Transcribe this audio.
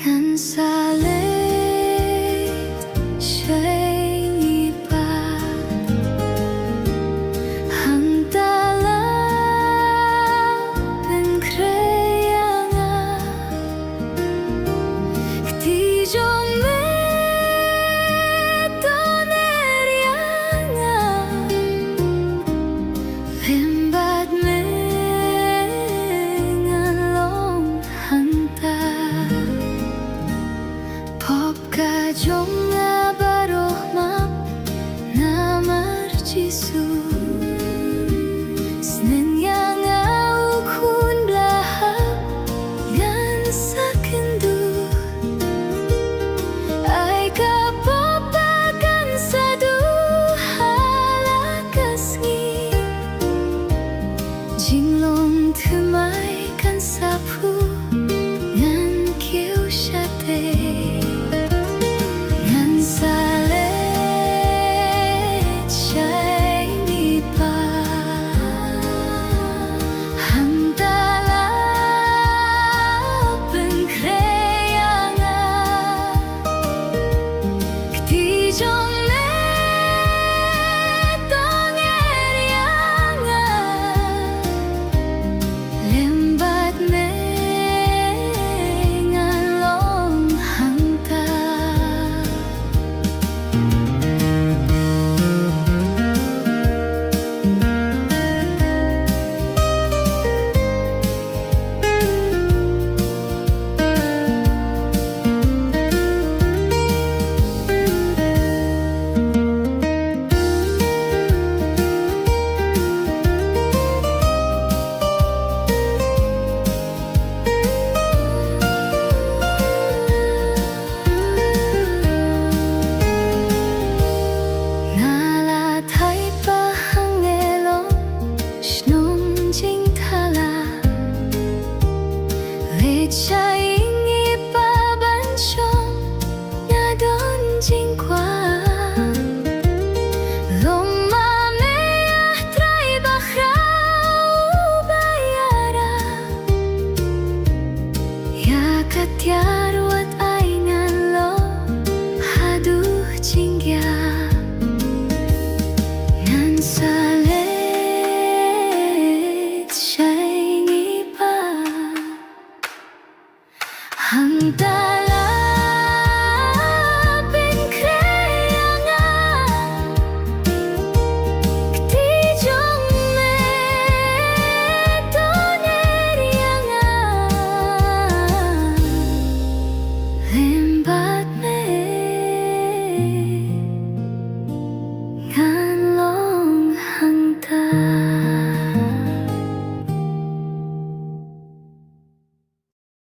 ngan salit siya'y iba. Hantala ben kreya nga Kti jome tonerya nga Lembad me ngan long hanta Pop ka jong nga baroh map na marjisu Snenya nga ukhun blahap ngan sakendu Ay kapapagan sa halakas ngi Jinglong tumay kan sapu ngan kiu syate Ngan salit siya'y iba. Hantala ben kreya nga Kti jome tonerya nga Lembat me ngan long hanta Nalatay pa hangelong shnong jing thala Lit siya'y ipabansyong na don jing kwa Long mameyah tray bahrau bayara Ya katyaruat ay ngan lo haduh jingya Ngan salit siya'y iba. Hantala